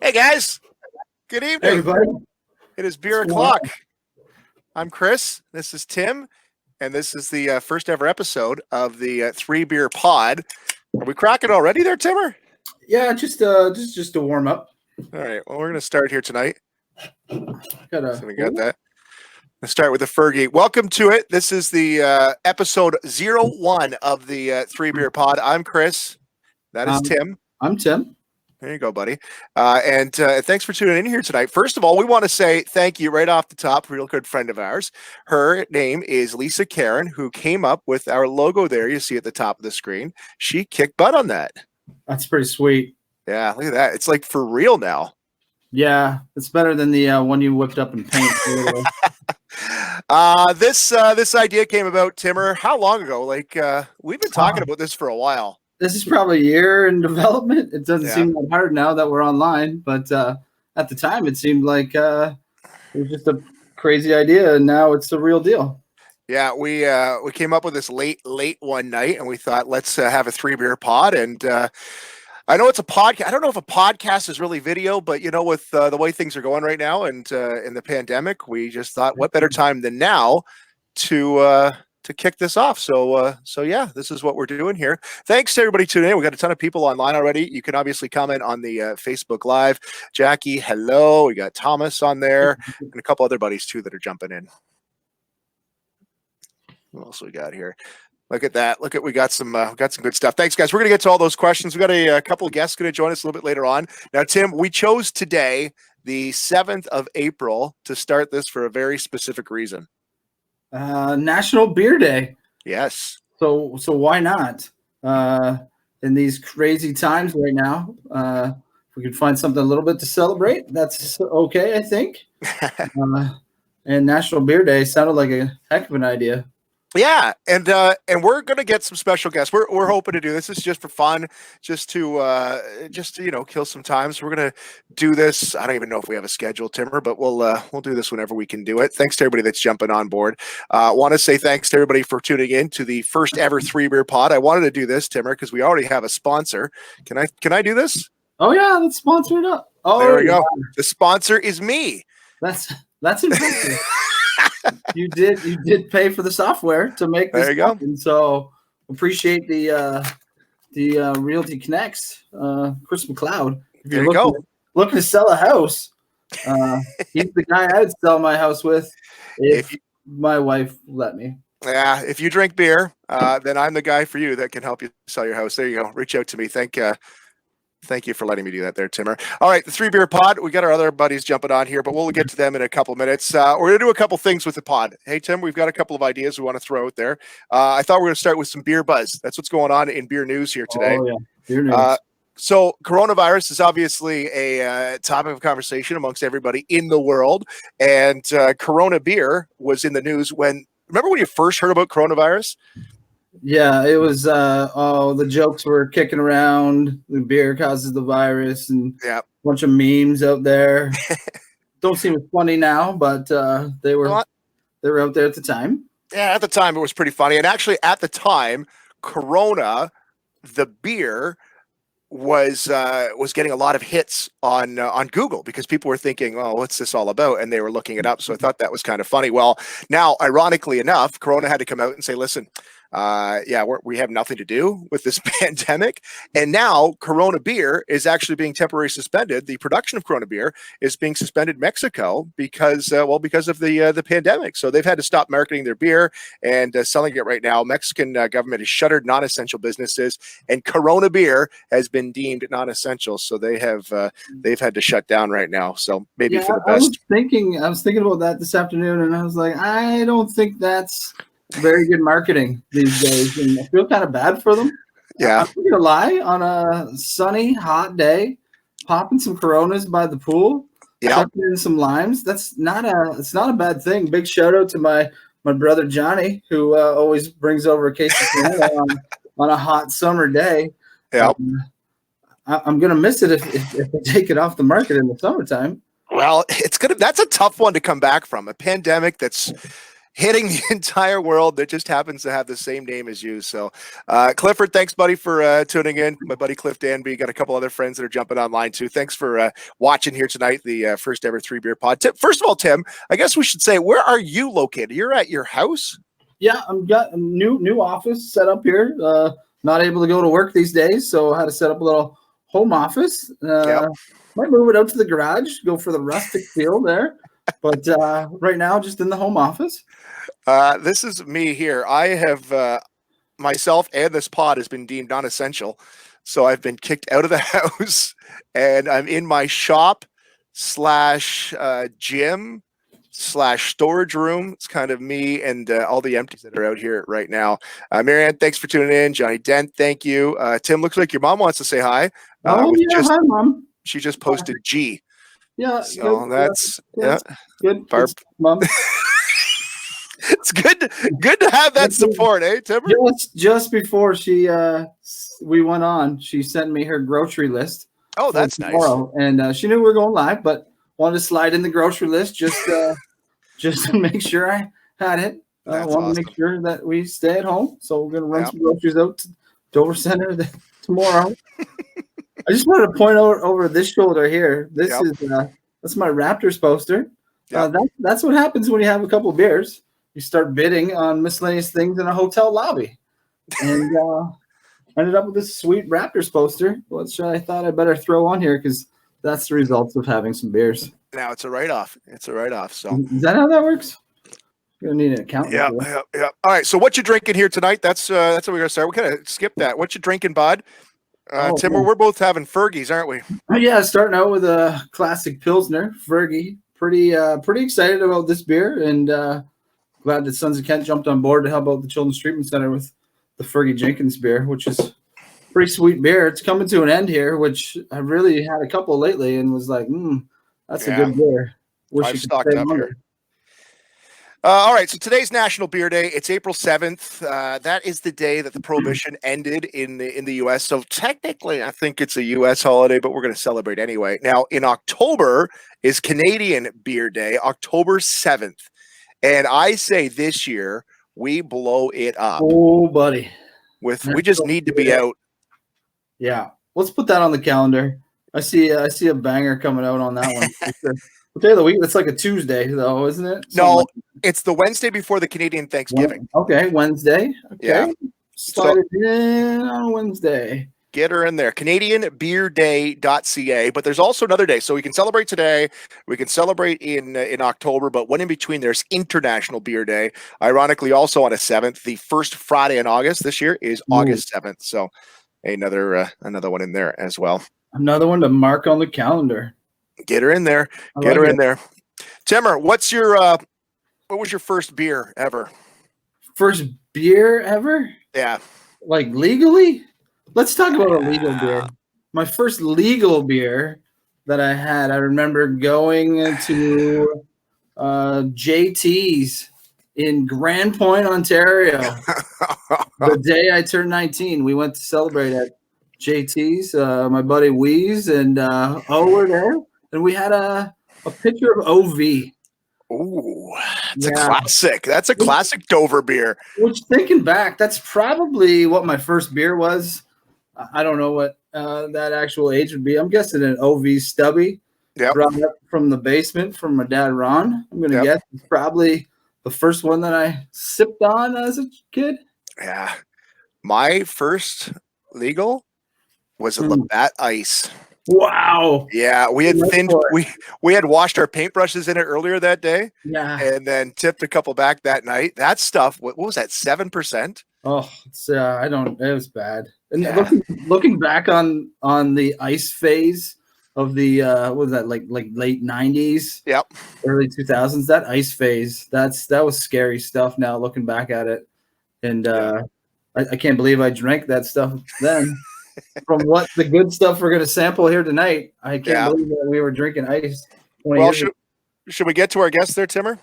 Hey guys, good Hey, evening. everybody. It is beer o'clock. I'm Chris. This is Tim, and this is the first ever episode of the 3BeerPod. Are we cracking already there, Timmer? Yeah, just a warm up. All right. Well, we're going to start here tonight. Gotta, So we got that. Let's start with the Fergie. Welcome to it. This is the episode 01 of the 3BeerPod. I'm Chris. That is Tim. I'm Tim. There you go, buddy. And thanks for tuning in here tonight. First of all, we want to say thank you right off the top, a real good friend of ours. Her name is Lisa Karen, who came up with our logo there. You see at the top of the screen. She kicked butt on that. That's pretty sweet. Yeah, look at that. It's like for real now. Yeah, it's better than the one you whipped up in paint. This idea came about, Timmer, how long ago? Like we've been talking about this for a while. This is probably a year in development. It doesn't seem that hard now that we're online, but at the time it seemed like it was just a crazy idea, and now it's the real deal. Yeah, we came up with this late one night, and we thought let's have a 3BeerPod. And I know it's a podcast. I don't know if a podcast is really video, but you know, with the way things are going right now, and in the pandemic, we just thought, what better time than now to kick this off. So yeah, this is what we're doing here. Thanks to everybody tuning in. We got a ton of people online already. You can obviously comment on the Facebook Live. Jackie, hello. We got Thomas on there and a couple other buddies too that are jumping in. What else we got here? Look at that. Look at, we got some good stuff. Thanks, guys. We're going to get to all those questions. We got a couple of guests going to join us a little bit later on. Now, Tim, we chose today, the 7th of April, to start this for a very specific reason. National Beer Day. Yes. So why not? In these crazy times right now, if we could find something a little bit to celebrate, that's okay, I think. And National Beer Day sounded like a heck of an idea. Yeah, and we're gonna get some special guests. We're hoping to do this. This is just for fun, just to you know, kill some time. So we're gonna do this. I don't even know if we have a schedule, Timmer, but we'll do this whenever we can do it. Thanks to everybody that's jumping on board. Want to say thanks to everybody for tuning in to the first ever 3BeerPod. I wanted to do this, Timmer, because we already have a sponsor. Can I do this? Oh yeah, let's sponsor it up. Oh, there we go. The sponsor is me. That's impressive. You did pay for the software to make this. There you go. And so appreciate the Realty Connects, Chris McLeod. If you're looking to sell a house, he's the guy I'd sell my house with if my wife let me. Yeah, if you drink beer, then I'm the guy for you that can help you sell your house. There you go. Reach out to me. Thank you for letting me do that there, Timmer. All right, the 3BeerPod. We got our other buddies jumping on here, but we'll get to them in a couple minutes. We're going to do a couple things with the pod. Hey, Tim, we've got a couple of ideas we want to throw out there. I thought we were going to start with some beer buzz. That's what's going on in beer news here today. Oh, yeah. Beer news. So coronavirus is obviously a topic of conversation amongst everybody in the world. And Corona beer was in the news remember when you first heard about coronavirus? Yeah, it was the jokes were kicking around. The beer causes the virus, and a bunch of memes out there. Don't seem as funny now, but they were out there at the time. Yeah, at the time it was pretty funny. And actually at the time, Corona, the beer, was getting a lot of hits on Google because people were thinking, oh, what's this all about? And they were looking it up. So I thought that was kind of funny. Well, now, ironically enough, Corona had to come out and say, listen, we have nothing to do with this pandemic. And now Corona beer is actually being temporarily suspended. The production of Corona beer is being suspended in Mexico because of the pandemic. So they've had to stop marketing their beer and selling it right now. Mexican government has shuttered non-essential businesses, and Corona beer has been deemed non-essential. So they've had to shut down right now. So maybe for the best. I was thinking about that this afternoon, and I was like, I don't think that's very good marketing these days, and I feel kind of bad for them. Yeah, I'm not gonna lie, on a sunny, hot day, popping some Coronas by the pool, chucking in some limes. It's not a bad thing. Big shout out to my brother Johnny, who always brings over a case of Corona on a hot summer day. Yeah, I'm gonna miss it if they take it off the market in the summertime. Well, that's a tough one to come back from. A pandemic that's hitting the entire world that just happens to have the same name as you. So, Clifford, thanks, buddy, for tuning in. My buddy Cliff Danby, got a couple other friends that are jumping online too. Thanks for watching here tonight, the first ever 3Beer Pod. First of all, Tim, I guess we should say, where are you located? You're at your house? Yeah, I've got a new office set up here. Not able to go to work these days, so I had to set up a little home office. Might move it out to the garage, go for the rustic feel there. But right now, just in the home office. This is me here. I have myself and this pod has been deemed non-essential. So I've been kicked out of the house and I'm in my shop / gym / storage room. It's kind of me and all the empties that are out here right now. Marianne, thanks for tuning in. Johnny Dent, thank you. Tim, looks like your mom wants to say hi. Hi, Mom. She just posted G. Yeah. So good, that's good. Barb. Mom. It's good to have that support, eh, Timber? Just before we went on, she sent me her grocery list. Oh, that's nice. And she knew we were going live, but wanted to slide in the grocery list just to make sure I had it. I wanted to make sure that we stay at home. So we're gonna run some groceries out to Dover Center tomorrow. I just wanted to point out over this shoulder here. This is that's my Raptors poster. That's what happens when you have a couple of beers. You start bidding on miscellaneous things in a hotel lobby, and ended up with this sweet Raptors poster, which I thought I better throw on here because that's the results of having some beers. Now it's a write-off. So is that how that works? You're gonna need an account. Yeah. All right. So what you drinking here tonight? That's what we're gonna start. We're gonna skip that. What you drinking, Bahd? Timber, we're both having Fergies, aren't we? Yeah, starting out with a classic Pilsner, Fergie. Pretty excited about this beer, and glad that Sons of Kent jumped on board to help out the Children's Treatment Center with the Fergie Jenkins beer, which is pretty sweet beer. It's coming to an end here, which I really had a couple lately and was like, that's a good beer. Wish I've stocked up here. All right, so today's National Beer Day. It's April 7th. That is the day that the prohibition ended in the U.S. So technically, I think it's a U.S. holiday, but we're going to celebrate anyway. Now, in October is Canadian Beer Day, October 7th. And I say this year, we blow it up. Oh, buddy. We just need to be out. Yeah, let's put that on the calendar. I see a banger coming out on that one. What day of the week? It's like a Tuesday, though, isn't it? No, it's the Wednesday before the Canadian Thanksgiving. Okay, Wednesday. Okay. Yeah. Slide it in on Wednesday. Get her in there. CanadianBeerDay.ca. But there's also another day. So we can celebrate today. We can celebrate in October. But one in between, there's International Beer Day. Ironically, also on a 7th. The first Friday in August this year is August 7th. So another one in there as well. Another one to mark on the calendar. Get her in there. Get her in there. Timmer, what was your first beer ever? First beer ever? Yeah. Like legally? Let's talk about a legal beer. My first legal beer that I had, I remember going to JT's in Grand Point, Ontario. The day I turned 19, we went to celebrate at JT's. My buddy Weeze and were there. And we had a picture of OV. Ooh, it's a classic. That's a classic Dover beer. Which, thinking back, that's probably what my first beer was. I don't know what that actual age would be. I'm guessing an OV Stubby. Brought up from the basement from my dad, Ron. I'm going to guess it's probably the first one that I sipped on as a kid. Yeah. My first legal was a Labatt Ice. Wow. Yeah, we had we had washed our paintbrushes in it earlier that day. Yeah. And then tipped a couple back that night. That stuff, what was that, 7%? Oh, it's it was bad. And looking back on the ice phase of the what was that, like late 90s? Yep. Early 2000s, that ice phase, that was scary stuff now looking back at it. And I can't believe I drank that stuff then. From what the good stuff we're going to sample here tonight, I can't believe that we were drinking ice. Well, should we get to our guests there, Timmer?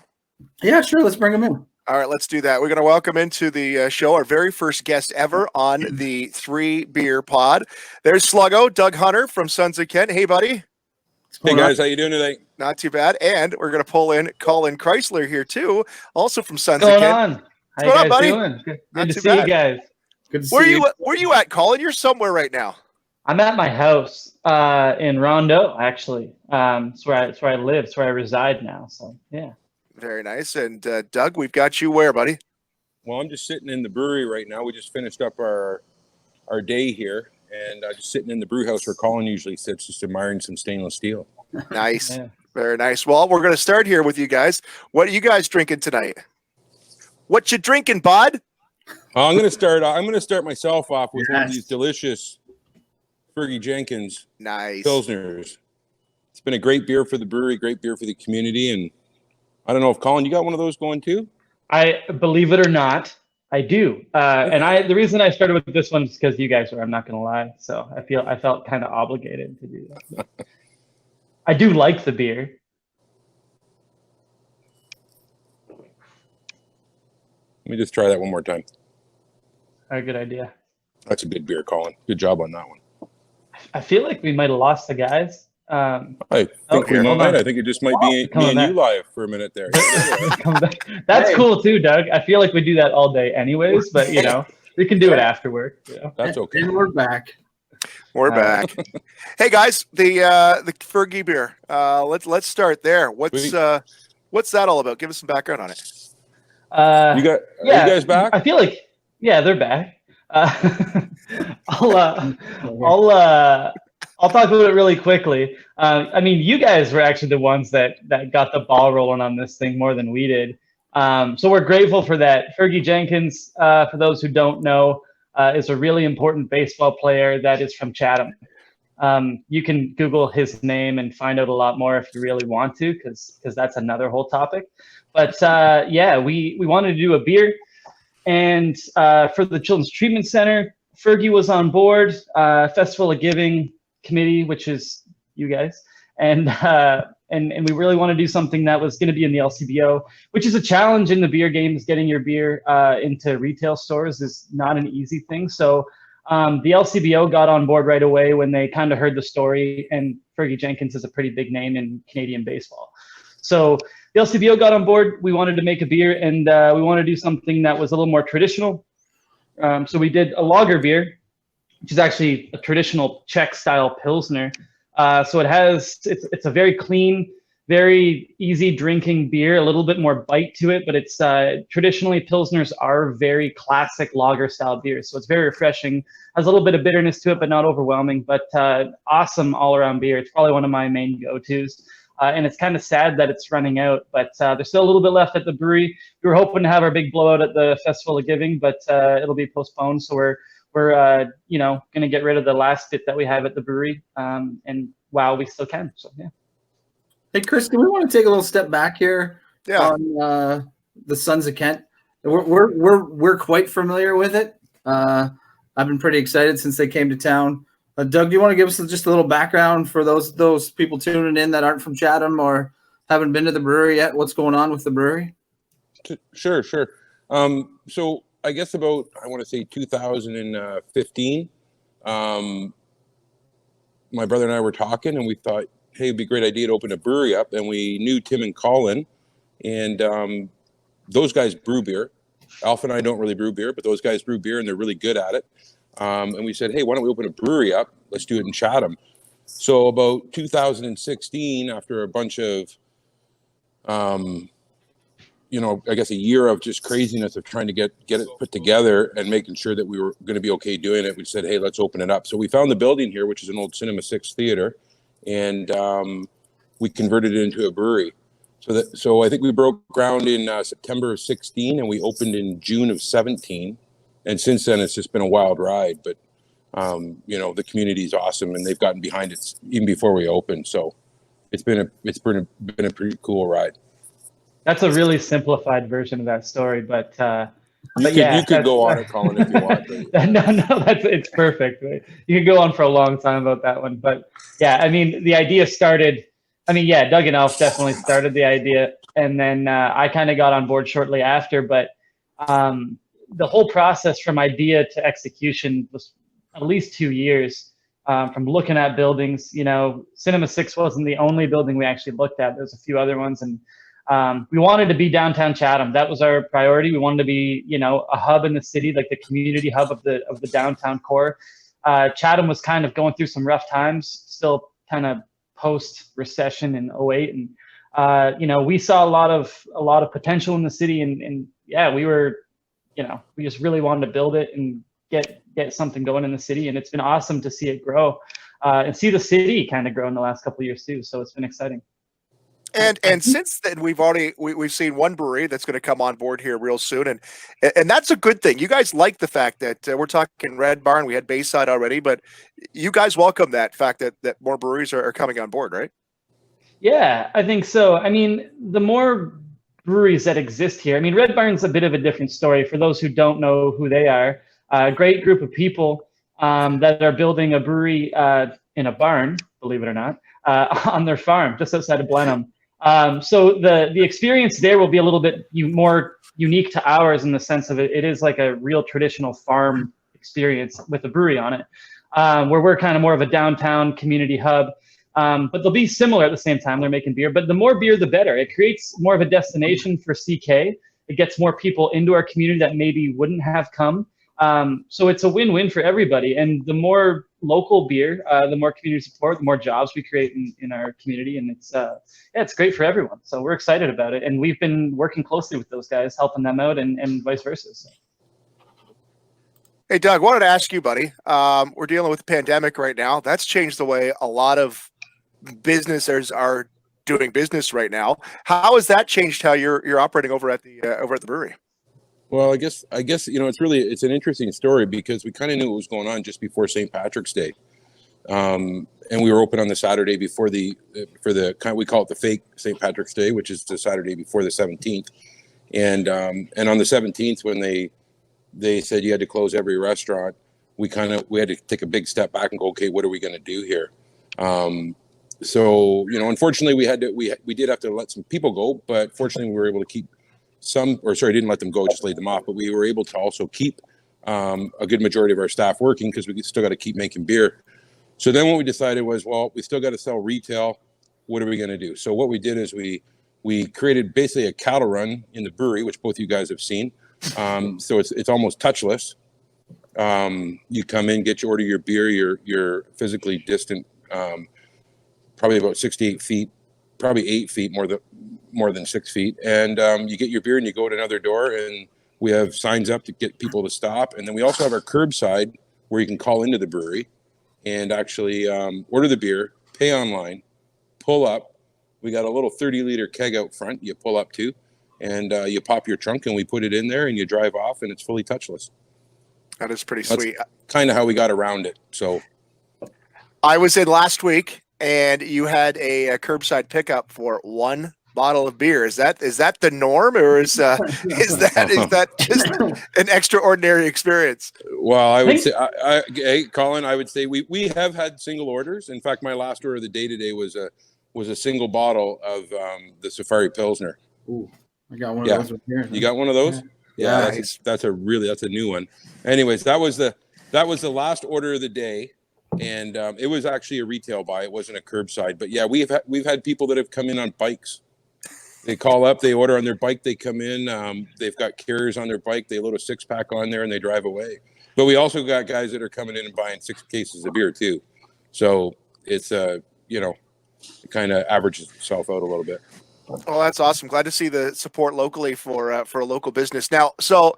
Yeah, sure. Let's bring them in. All right, let's do that. We're going to welcome into the show our very first guest ever on the 3BeerPod. There's Sluggo, Doug Hunter from Sons of Kent. Hey, buddy. Hey guys, how you doing today? Not too bad. And we're going to pull in Colin Chrysler here too, also from Sons What's of going Kent. on? How you guys buddy? doing? Good Not to too see bad. you guys. Good to see you. Where you at, Colin? You're somewhere right now. I'm at my house in Rondeau, actually. It's where I live. It's where I reside now. So yeah. Very nice. And Doug, we've got you where, buddy? Well, I'm just sitting in the brewery right now. We just finished up our day here, and just sitting in the brew house where Colin usually sits, just admiring some stainless steel. Nice. Yeah. Very nice. Well, we're going to start here with you guys. What are you guys drinking tonight? What you drinking, bud? I'm going to start myself off with one of these delicious Fergie Jenkins Nice Pilsners. It's been a great beer for the brewery, great beer for the community, and I don't know if Colin, you got one of those going too? I believe it or not, I do. And the reason I started with this one is because you guys were. I'm not going to lie. So I felt kind of obligated to do that. I do like the beer. Let me just try that one more time. A good idea. That's a good beer, Colin. Good job on that one. I feel like we might have lost the guys. I think we might. I think it just might be me and you live for a minute there. That's cool too, Doug. I feel like we do that all day anyways, but we can do it afterward. That's okay. And we're back. We're back. Hey guys, the Fergie beer. Let's start there. What's that all about? Give us some background on it. Are you guys back? I feel like they're back. I'll talk about it really quickly. I mean, you guys were actually the ones that got the ball rolling on this thing more than we did. So we're grateful for that. Fergie Jenkins, for those who don't know, is a really important baseball player that is from Chatham. You can Google his name and find out a lot more if you really want to, because that's another whole topic. But we wanted to do a beer. And for the Children's Treatment Center, Fergie was on board, Festival of Giving committee, which is you guys. And we really want to do something that was going to be in the LCBO, which is a challenge in the beer game. Is getting your beer into retail stores is not an easy thing. So the LCBO got on board right away when they kind of heard the story, and Fergie Jenkins is a pretty big name in Canadian baseball. So the LCBO got on board. We wanted to make a beer, and we wanted to do something that was a little more traditional. So we did a lager beer, which is actually a traditional Czech style Pilsner. So it's a very clean, very easy drinking beer, a little bit more bite to it, but it's traditionally Pilsners are very classic lager style beers. So it's very refreshing, has a little bit of bitterness to it, but not overwhelming, but awesome all around beer. It's probably one of my main go-tos. And it's kind of sad that it's running out, but there's still a little bit left at the brewery. We were hoping to have our big blowout at the Festival of Giving, but it'll be postponed. So we're going to get rid of the last bit that we have at the brewery, and while we still can. So yeah. Hey Chris, do we want to take a little step back here on the Sons of Kent? We're quite familiar with it. I've been pretty excited since they came to town. Doug, do you want to give us just a little background for those people tuning in that aren't from Chatham or haven't been to the brewery yet? What's going on with the brewery? Sure. So I guess about, I want to say 2015, my brother and I were talking, and we thought, hey, it'd be a great idea to open a brewery up. And we knew Tim and Colin, and those guys brew beer. Alpha and I don't really brew beer, but those guys brew beer, and they're really good at it. And we said, hey, why don't we open a brewery up? Let's do it in Chatham. So about 2016, after a bunch of, I guess a year of just craziness of trying to get it put together and making sure that we were going to be okay doing it, we said, hey, let's open it up. So we found the building here, which is an old Cinema 6 theater, and we converted it into a brewery. So I think we broke ground in September of 16, and we opened in June of 17. And since then, it's just been a wild ride. But, the community is awesome, and they've gotten behind it even before we opened. So it's been a pretty cool ride. That's a really simplified version of that story, but you could go on it, Colin, if you want. But... it's perfect. You could go on for a long time about that one. But yeah, I mean, the idea started. Doug and Alf definitely started the idea, and then I kind of got on board shortly after. But the whole process from idea to execution was at least 2 years. from looking at buildings. You know, Cinema 6 wasn't the only building we actually looked at. There's a few other ones, and we wanted to be downtown Chatham. That was our priority. We wanted to be, you know, a hub in the city, like the community hub of the downtown core. Chatham was kind of going through some rough times, still kind of post-recession in '08, and you know, we saw a lot of potential in the city, and yeah, we were, you know, we just really wanted to build it and get something going in the city, and it's been awesome to see it grow and see the city kind of grow in the last couple of years too. So it's been exciting. And since then, we've seen one brewery that's going to come on board here real soon, and that's a good thing. You guys like the fact that we're talking Red Barn. We had Bayside already, but you guys welcome that fact that more breweries are coming on board, right? Yeah, I think so. I mean, the more breweries that exist here, I mean, Red Barn's a bit of a different story for those who don't know who they are. A great group of people that are building a brewery in a barn, believe it or not, on their farm just outside of Blenheim. So the experience there will be a little bit more unique to ours in the sense of it is like a real traditional farm experience with a brewery on it, where we're kind of more of a downtown community hub. But they'll be similar at the same time. They're making beer, but the more beer, the better. It creates more of a destination for CK. It gets more people into our community that maybe wouldn't have come. So it's a win-win for everybody. And the more local beer, the more community support, the more jobs we create in our community. And it's great for everyone. So we're excited about it. And we've been working closely with those guys, helping them out and vice versa. So. Hey, Doug, wanted to ask you, buddy, we're dealing with the pandemic right now. That's changed the way a lot of businesses are doing business right now. How has that changed how you're operating over at the brewery? Well, I guess you know, it's an interesting story because we kind of knew what was going on just before St. Patrick's Day, and we were open on the Saturday before we call it the fake St. Patrick's Day, which is the Saturday before the 17th, and on the 17th when they said you had to close every restaurant, we had to take a big step back and go, okay, what are we going to do here? So, you know, unfortunately we did have to let some people go, but fortunately we were able to keep didn't let them go, just laid them off, but we were able to also keep a good majority of our staff working because we still got to keep making beer. So then what we decided was, well, we still got to sell retail. What are we going to do? So what we did is we created basically a cattle run in the brewery, which both you guys have seen. So it's almost touchless. You come in, order your beer, you're physically distant, probably about 68 feet, probably 8 feet more than 6 feet, and you get your beer and you go to another door, and we have signs up to get people to stop, and then we also have our curbside where you can call into the brewery and actually order the beer, pay online, pull up. We got a little 30-liter keg out front you pull up to, and you pop your trunk and we put it in there and you drive off and it's fully touchless. That is pretty sweet. Kind of how we got around it. So I was in last week and you had a curbside pickup for one bottle of beer. Is that the norm, or is that just an extraordinary experience? Well, I would say, hey, Colin, I would say we have had single orders. In fact, my last order of the day today was a single bottle of the Safari Pilsner. Ooh, I got one of those right here. You got one of those? Yeah, nice. That's a new one. Anyways, that was the last order of the day. And it was actually a retail buy. It wasn't a curbside, but yeah, we've had people that have come in on bikes. They call up, they order on their bike, they come in. They've got carriers on their bike. They load a 6-pack on there and they drive away. But we also got guys that are coming in and buying 6 cases of beer too. So it's it kind of averages itself out a little bit. Oh, that's awesome. Glad to see the support locally for a local business. Now, so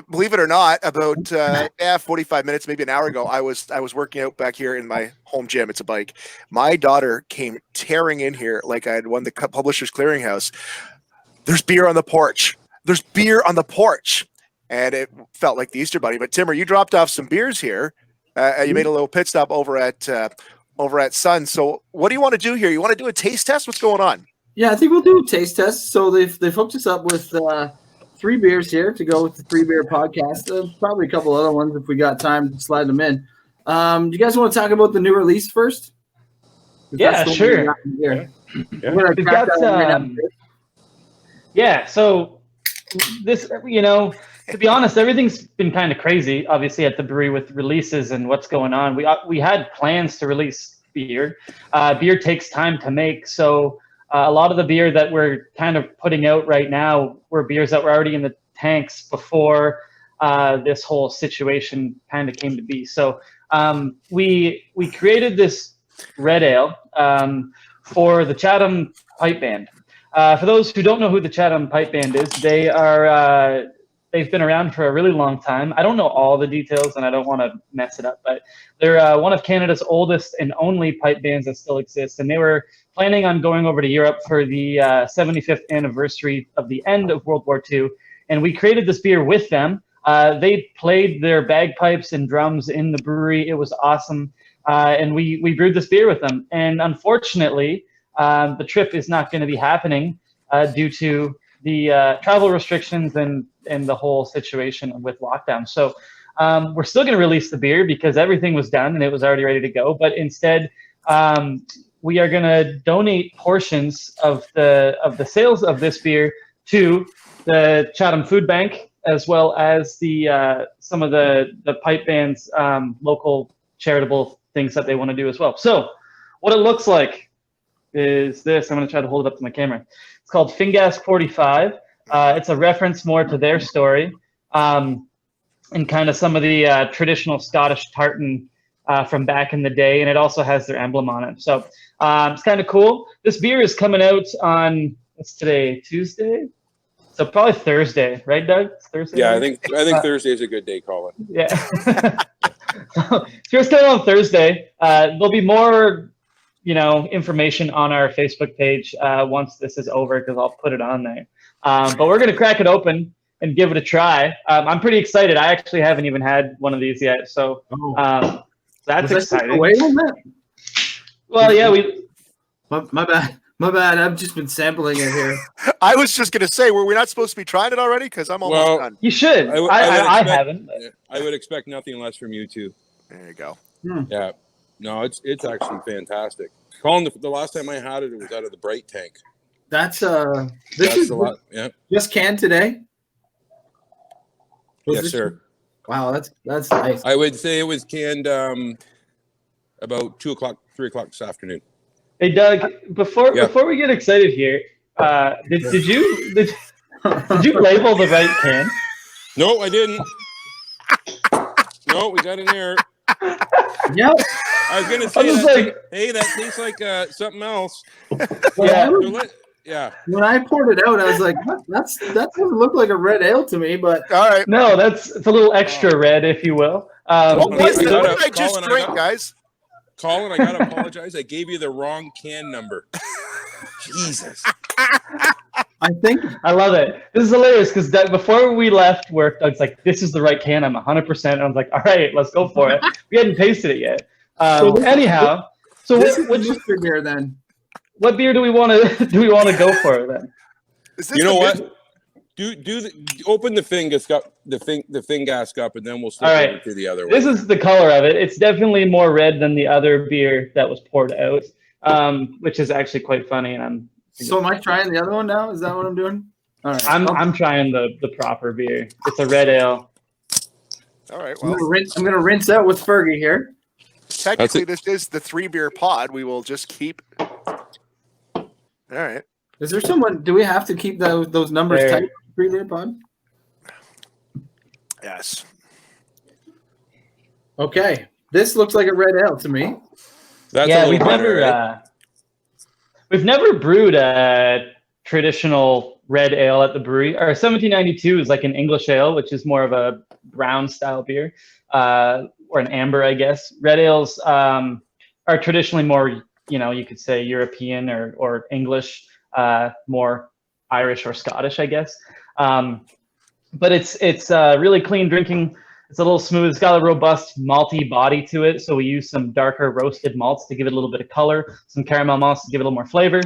believe it or not, about 45 minutes, maybe an hour ago, I was working out back here in my home gym. It's a bike. My daughter came tearing in here like I had won the Publishers Clearinghouse. There's beer on the porch. There's beer on the porch. And it felt like the Easter Bunny. But Timmer, you dropped off some beers here. You made a little pit stop over at Sun. So what do you want to do here? You want to do a taste test? What's going on? Yeah, I think we'll do a taste test. So they've hooked us up with 3 beers here to go with the 3Beer podcast. Probably a couple other ones if we got time to slide them in. Do you guys want to talk about the new release first? Yeah, sure. We've got, so this, to be honest, everything's been kind of crazy, obviously, at the brewery with releases and what's going on. We had plans to release beer. Beer takes time to make, so a lot of the beer that we're kind of putting out right now were beers that were already in the tanks before this whole situation kind of came to be. So we created this red ale for the Chatham Pipe Band. For those who don't know who the Chatham Pipe Band is, they've been around for a really long time. I don't know all the details, and I don't want to mess it up, but they're one of Canada's oldest and only pipe bands that still exist. And they were planning on going over to Europe for the 75th anniversary of the end of World War II. And we created this beer with them. They played their bagpipes and drums in the brewery. It was awesome. And we brewed this beer with them. And unfortunately, the trip is not going to be happening due to the travel restrictions and the whole situation with lockdown. So we're still going to release the beer because everything was done and it was already ready to go. But instead, we are going to donate portions of the sales of this beer to the Chatham Food Bank, as well as the some of the pipe band's local charitable things that they want to do as well. So what it looks like is this. I'm going to try to hold it up to my camera. It's called Fingas 45. It's a reference more to their story and kind of some of the traditional Scottish tartan from back in the day, and it also has their emblem on it. So it's kind of cool. This beer is coming out on, what's today, Tuesday? So probably Thursday, right, Doug? It's Thursday. Yeah, I think Thursday is a good day, Colin. Yeah. So it's coming out on Thursday. There'll be more, information on our Facebook page once this is over, because I'll put it on there. But we're gonna crack it open and give it a try. I'm pretty excited. I actually haven't even had one of these yet, so that's exciting. Well, yeah, My bad. I've just been sampling it here. I was just going to say, were we not supposed to be trying it already? Because I'm almost done. You should. I haven't. I would expect nothing less from you two. There you go. Yeah. No, it's actually fantastic. Colin, the last time I had it, it was out of the Bright tank. That's That's is a lot. Yeah. just canned today. Yes, sir. Wow, that's nice. I would say it was canned about 2 o'clock, 3 o'clock this afternoon. Hey, Doug, before we get excited here, did you label the right can? No, I didn't. No, we got an error. Yep. I was gonna say hey, that tastes like something else. Yeah. Yeah. When I poured it out, I was like, that doesn't look like a red ale to me, but All right. No, it's a little extra red, if you will. What did I just drink, guys? Colin, I gotta apologize. I gave you the wrong can number. Jesus. I think I love it. This is hilarious because before we left work, Doug's like, "This is the right can. I'm 100%." And I was like, "All right, let's go for it." We hadn't tasted it yet. Anyhow, so which beer then? What beer do we want to go for then? You know what? Open the Fingas cup, the Fingas cup, and then we'll start over to the other one. This is the color of it. It's definitely more red than the other beer that was poured out, which is actually quite funny. And So am I trying the other one now? Is that what I'm doing? All right. I'm trying the proper beer. It's a red ale. All right. Well, I'm gonna rinse out with Fergie here. technically, this is the 3BeerPod. We will just keep. All right. Is there someone? Do we have to keep those numbers There. tight? 3BeerPod. Yes. Okay. This looks like a red ale to me. That's Yeah, a little better, right? we've never brewed a traditional red ale at the brewery. Our 1792 is like an English ale, which is more of a brown style beer, or an amber, I guess. Red ales are traditionally more, you could say European or English, more Irish or Scottish, I guess. But it's really clean drinking. It's a little smooth. It's got a robust malty body to it. So we use some darker roasted malts to give it a little bit of color, some caramel malts to give it a little more flavor.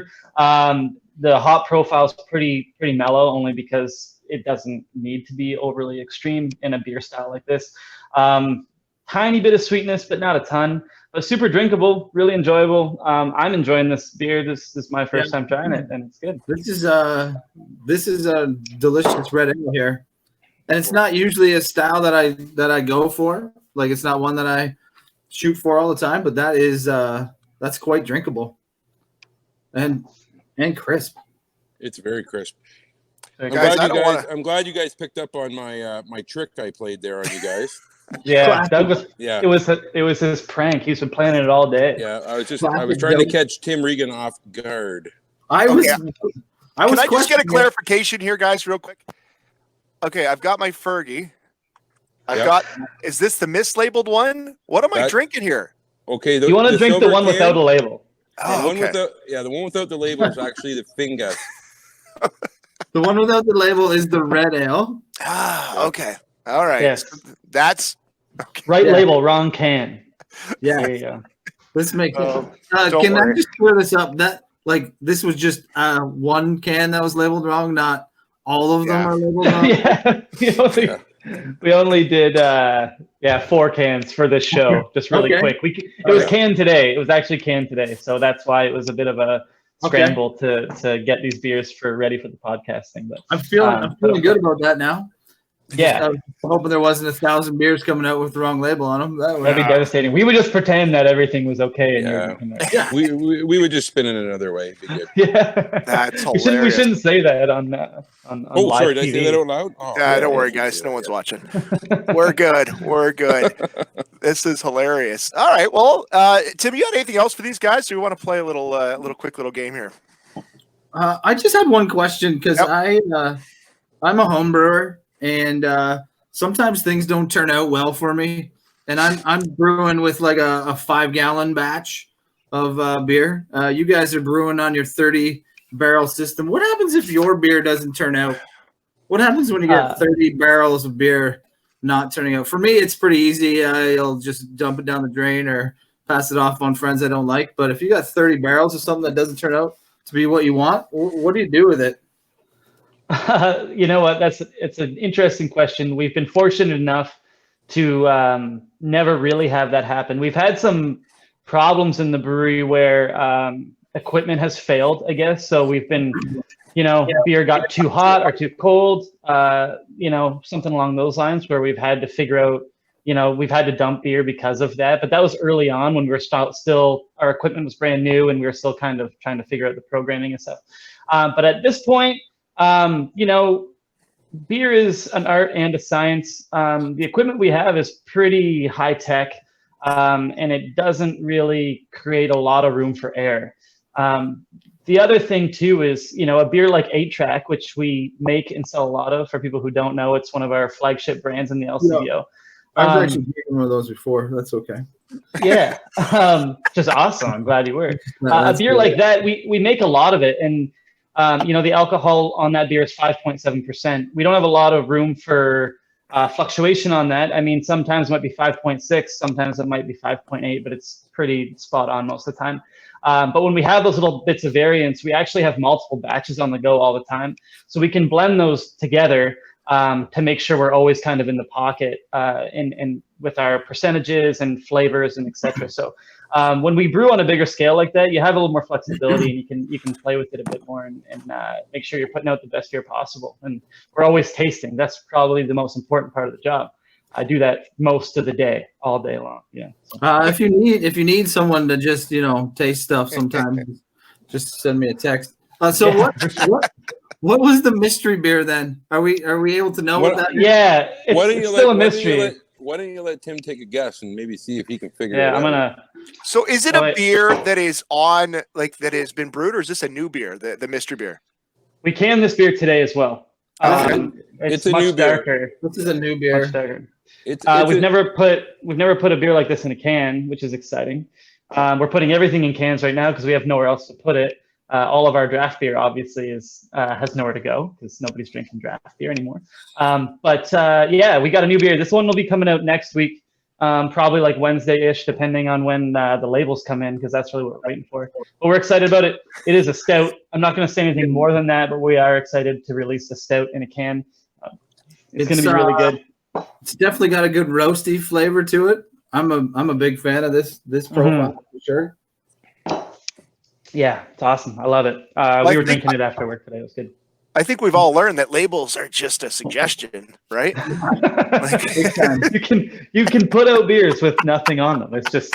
The hop profile is pretty mellow, only because it doesn't need to be overly extreme in a beer style like this. Tiny bit of sweetness, but not a ton. But super drinkable, really enjoyable. I'm enjoying this beer. This is my first time trying it, and it's good. This is a delicious red ale here. and it's not usually a style that I go for. Like it's not one that I shoot for all the time, but that is that's quite drinkable and crisp. It's very crisp. I'm Guys, glad you guys picked up on my my trick I played there on you guys. Yeah, Doug was. Yeah, it was his prank. He's been planning it all day. Yeah, I was trying to catch Tim Regan off guard. I was. Can I just get a clarification here, guys, real quick? Okay, I've got my Fergie. Is this the mislabeled one? What am I drinking here? Okay, you want to drink the one without a label. Oh, okay. The one without the label is actually the Fingas. The one without the label is the red ale. Ah, okay. All right. Yes. That's okay. Right label, wrong can. Yeah. There you go. Let's make it. Can I just clear this up? That this was just one can that was labeled wrong, not all of them are labeled wrong. We only did 4 cans for this show, just really quick. It was canned today. It was actually canned today, so that's why it was a bit of a scramble to get these beers ready for the podcasting. But I'm feeling good about that now. Yeah, I'm hoping there wasn't 1,000 beers coming out with the wrong label on them. That'd be devastating. We would just pretend that everything was okay. And we would just spin it another way. Yeah, that's hilarious. We shouldn't say that on live sorry, TV. did I say that out loud? Oh, don't worry, guys. No one's watching. We're good. This is hilarious. All right. Well, Tim, you got anything else for these guys? Do we want to play a little quick game here? I just had one question because I'm a home brewer. And sometimes things don't turn out well for me. And I'm brewing with like a 5-gallon batch of beer. You guys are brewing on your 30-barrel system. What happens if your beer doesn't turn out? What happens when you get 30 barrels of beer not turning out? For me, it's pretty easy. I'll just dump it down the drain or pass it off on friends I don't like. But if you got 30 barrels of something that doesn't turn out to be what you want, what do you do with it? You know what? It's an interesting question. We've been fortunate enough to never really have that happen. We've had some problems in the brewery where equipment has failed, I guess. So we've been, beer got too hot or too cold, something along those lines where we've had to figure out, we've had to dump beer because of that. But that was early on when we were still our equipment was brand new and we were still kind of trying to figure out the programming and stuff. But at this point, beer is an art and a science. The equipment we have is pretty high tech, and it doesn't really create a lot of room for error. The other thing too is, a beer like 8-Track, which we make and sell a lot of. For people who don't know, it's one of our flagship brands in the LCBO. I've actually taken one of those before. That's okay. Yeah, just awesome. I'm glad you were. A beer like that, we make a lot of it, and the alcohol on that beer is 5.7%. We don't have a lot of room for fluctuation on that. I mean, sometimes it might be 5.6, sometimes it might be 5.8, but it's pretty spot on most of the time. But when we have those little bits of variance, we actually have multiple batches on the go all the time. So we can blend those together to make sure we're always kind of in the pocket and with our percentages and flavors and et cetera. So when we brew on a bigger scale like that, you have a little more flexibility and you can play with it a bit more and make sure you're putting out the best beer possible. And we're always tasting. That's probably the most important part of the job. I do that most of the day, all day long. Yeah. If you need someone to just taste stuff sometime, just send me a text. So what was the mystery beer then? Are we able to know what that is? Yeah, it's still a mystery. Why don't you let Tim take a guess and maybe see if he can figure it out? Yeah, I'm gonna. So is it a beer that is that has been brewed, or is this a new beer, the mystery beer? We canned this beer today as well. It's a much new beer. darker. This is a new beer. Much darker. We've never put a beer like this in a can, which is exciting. We're putting everything in cans right now because we have nowhere else to put it. All of our draft beer obviously has nowhere to go because nobody's drinking draft beer anymore. But we got a new beer. This one will be coming out next week, probably like Wednesday-ish, depending on when the labels come in, because that's really what we're waiting for. But we're excited about it. It is a stout. I'm not going to say anything more than that, but we are excited to release a stout in a can. It's going to be really good. It's definitely got a good roasty flavor to it. I'm a big fan of this profile for sure. Yeah, it's awesome. I love it. We were drinking it after work today. It was good. I think we've all learned that labels are just a suggestion, right? You can put out beers with nothing on them. It's just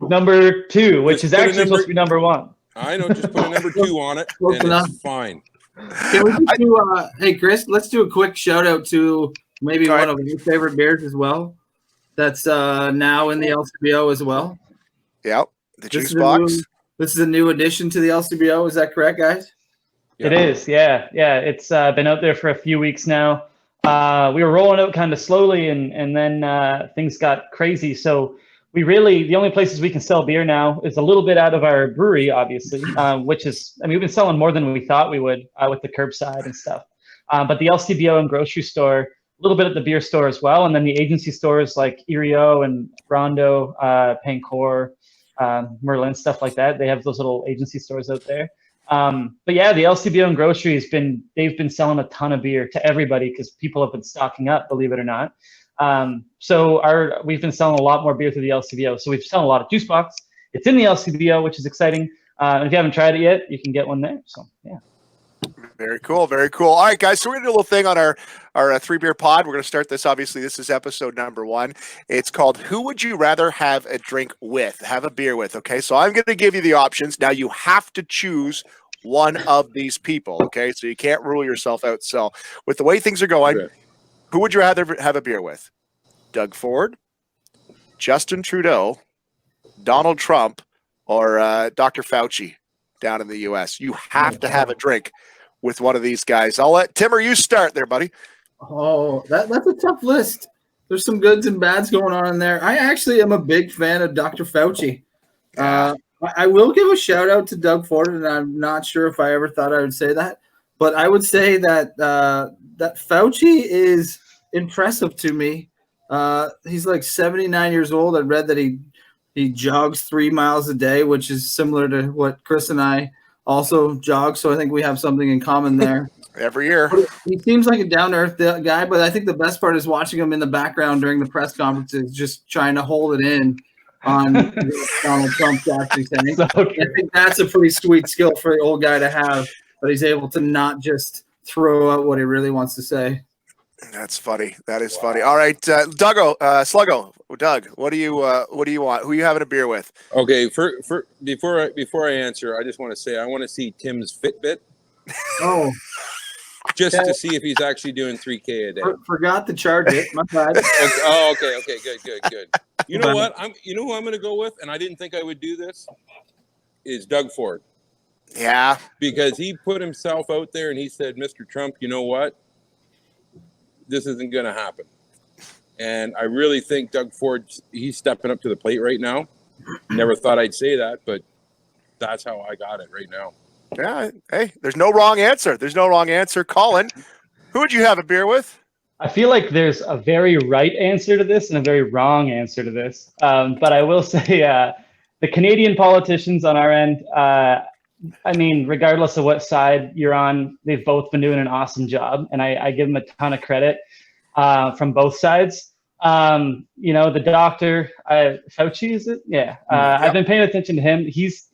number 2, which is actually supposed to be number 1. I know, just put a number 2 on it, and it's fine. Can we just do, hey, Chris, let's do a quick shout out to maybe one of your favorite beers as well. That's now in the LCBO as well. Yeah, the juice box. This is a new addition to the LCBO. Is that correct, guys? It is, yeah. It's been out there for a few weeks now. We were rolling out kind of slowly, and then things got crazy. So the only places we can sell beer now is a little bit out of our brewery, obviously, which is, we've been selling more than we thought we would with the curbside and stuff. But the LCBO and grocery store, a little bit at the beer store as well, and then the agency stores like Erio and Rondo, Pancor, Merlin, stuff like that. They have those little agency stores out there. But yeah, the LCBO and grocery they've been selling a ton of beer to everybody because people have been stocking up, believe it or not. So we've been selling a lot more beer through the LCBO. So we've selling a lot of juice box. It's in the LCBO, which is exciting. And if you haven't tried it yet, you can get one there. So yeah. Very cool. Very cool. All right, guys. So we're going to do a little thing on our 3 Beer Pod. We're going to start this. Obviously, this is episode number 1. It's called Who Would You Rather Have a Drink With? Have a beer with. Okay. So I'm going to give you the options. Now you have to choose one of these people. Okay. So you can't rule yourself out. So with the way things are going, who would you rather have a beer with? Doug Ford, Justin Trudeau, Donald Trump, or Dr. Fauci down in the U.S.? You have to have a drink with one of these guys. I'll let Timmer, you start there, buddy. Oh, that's a tough list. There's some goods and bads going on in there. I actually am a big fan of Dr. Fauci. I will give a shout out to Doug Ford, and I'm not sure if I ever thought I would say that, but I would say that that Fauci is impressive to me. He's like 79 years old. I read that he jogs 3 miles a day, which is similar to what Chris and I also jog. So I think we have something in common there. Every year. He seems like a down-to-earth guy, but I think the best part is watching him in the background during the press conferences, just trying to hold it in on Donald Trump's actually saying. So I think that's a pretty sweet skill for the old guy to have, but he's able to not just throw out what he really wants to say. That's funny. That is funny. All right, Sluggo, Doug, what do you want? Who are you having a beer with? Okay, before I answer, I just want to say I want to see Tim's Fitbit. Oh, just to see if he's actually doing 3K a day. Forgot to charge it. My bad. Okay. Good. You know what? You know who I'm going to go with, and I didn't think I would do this. Is Doug Ford. Yeah, because he put himself out there and he said, "Mr. Trump, you know what? This isn't going to happen." And I really think Doug Ford, he's stepping up to the plate right now. Never thought I'd say that, but that's how I got it right now. Yeah. Hey, there's no wrong answer. Colin, who would you have a beer with? I feel like there's a very right answer to this and a very wrong answer to this. But I will say the Canadian politicians on our end, regardless of what side you're on, they've both been doing an awesome job. And I give them a ton of credit from both sides. The doctor, Fauci, is it? Yeah. Yep. I've been paying attention to him. He's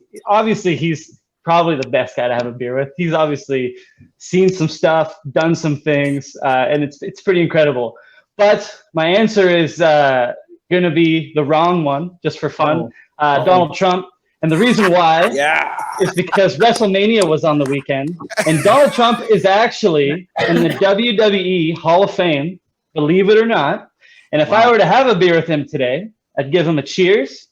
probably the best guy to have a beer with. He's obviously seen some stuff, done some things, and it's pretty incredible. But my answer is going to be the wrong one, just for fun. Donald Trump. And the reason why is because WrestleMania was on the weekend, and Donald Trump is actually in the WWE Hall of Fame, believe it or not. And if I were to have a beer with him today, I'd give him a cheers.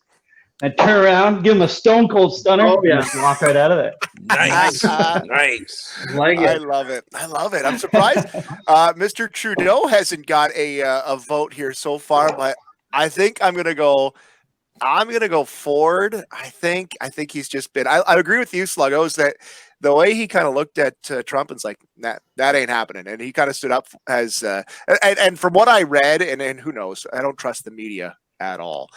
I'd turn around, give him a stone cold stunner, and just walk right out of there. Nice. Nice. Like it. I love it. I'm surprised Mr. Trudeau hasn't got a vote here so far, but I think I'm gonna go Ford. I think he's just been. I agree with you, Sluggos, that the way he kind of looked at Trump and's like, that ain't happening, and he kind of stood up as and from what I read, and who knows, I don't trust the media at all.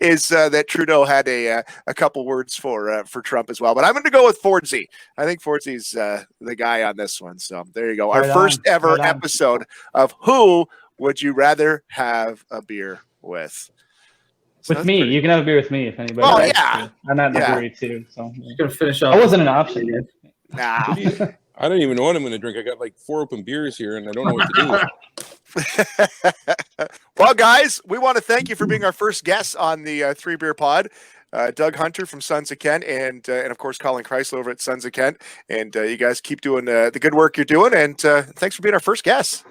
Is that Trudeau had a couple words for Trump as well, but I'm going to go with Fordsy. I think Fordsy's the guy on this one. So there you go. Our first ever episode of Who Would You Rather Have a Beer With? So with me, you can have a beer with me if anybody. Oh yeah, I'm at the brewery too. So just gonna finish off. I wasn't an option. Nah. I don't even know what I'm going to drink. I got like 4 open beers here, and I don't know what to do. Well, guys, we want to thank you for being our first guest on the 3BeerPod. Doug Hunter from Sons of Kent, and of course Colin Kreisler over at Sons of Kent. And you guys keep doing the good work you're doing. And thanks for being our first guest.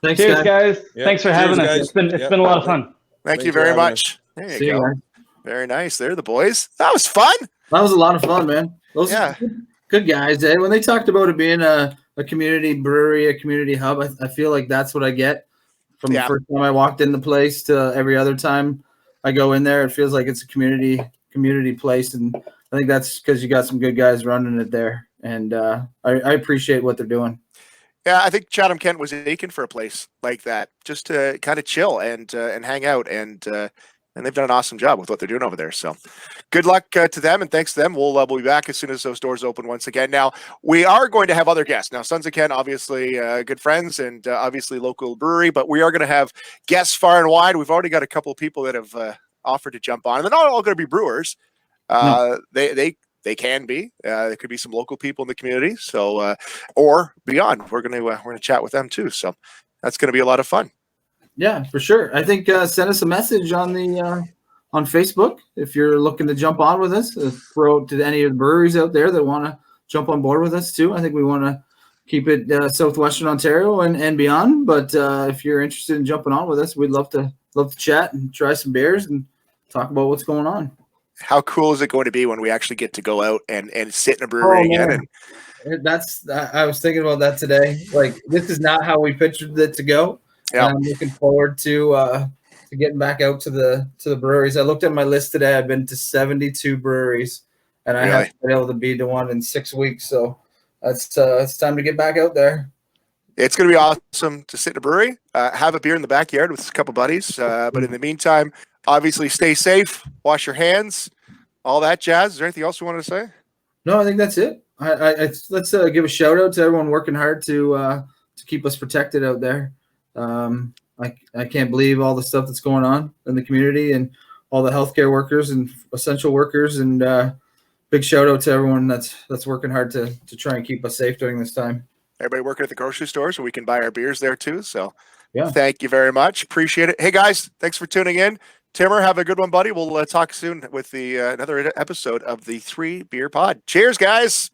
Thanks, Cheers, guys. Yeah. Thanks for Cheers, having us. guys. It's been a lot of fun. Thank you Thanks for very having much. There See you you, go. man. Very nice. They're the boys. That was fun. That was a lot of fun, man. Those Yeah. good guys. Eh? When they talked about it being a community brewery, a community hub, I feel like that's what I get from the first time I walked in the place to every other time I go in there. It feels like it's a community place, and I think that's because you got some good guys running it there, and I appreciate what they're doing. Yeah, I think Chatham-Kent was aching for a place like that, just to kind of chill and hang out, and they've done an awesome job with what they're doing over there. So, good luck to them, and thanks to them. We'll be back as soon as those doors open once again. Now, we are going to have other guests. Now, Sons of Kent, obviously good friends, and obviously local brewery, but we are going to have guests far and wide. We've already got a couple of people that have offered to jump on, and they're not all going to be brewers. No. They can be. There could be some local people in the community, so or beyond. We're gonna chat with them too. So that's gonna be a lot of fun. Yeah, for sure. I think send us a message on the on Facebook if you're looking to jump on with us. Throw to any of the breweries out there that want to jump on board with us too. I think we want to keep it Southwestern Ontario and beyond. But if you're interested in jumping on with us, we'd love to chat and try some beers and talk about what's going on. How cool is it going to be when we actually get to go out and sit in a brewery again? And I was thinking about that today. Like, this is not how we pictured it to go. Yeah. I'm looking forward to getting back out to the breweries. I looked at my list today. I've been to 72 breweries, and I haven't been able to be to one in 6 weeks. So it's time to get back out there. It's going to be awesome to sit in a brewery, have a beer in the backyard with a couple buddies. But in the meantime, obviously stay safe, wash your hands, all that jazz. Is there anything else you wanted to say? No, I think that's it. Let's give a shout out to everyone working hard to keep us protected out there. I can't believe all the stuff that's going on in the community and all the healthcare workers and essential workers, and big shout out to everyone that's working hard to try and keep us safe during this time. Everybody working at the grocery store, so we can buy our beers there too. So yeah, thank you very much. Appreciate it. Hey guys, thanks for tuning in. Timmer, have a good one, buddy. We'll talk soon with the another episode of the 3BeerPod. Cheers, guys.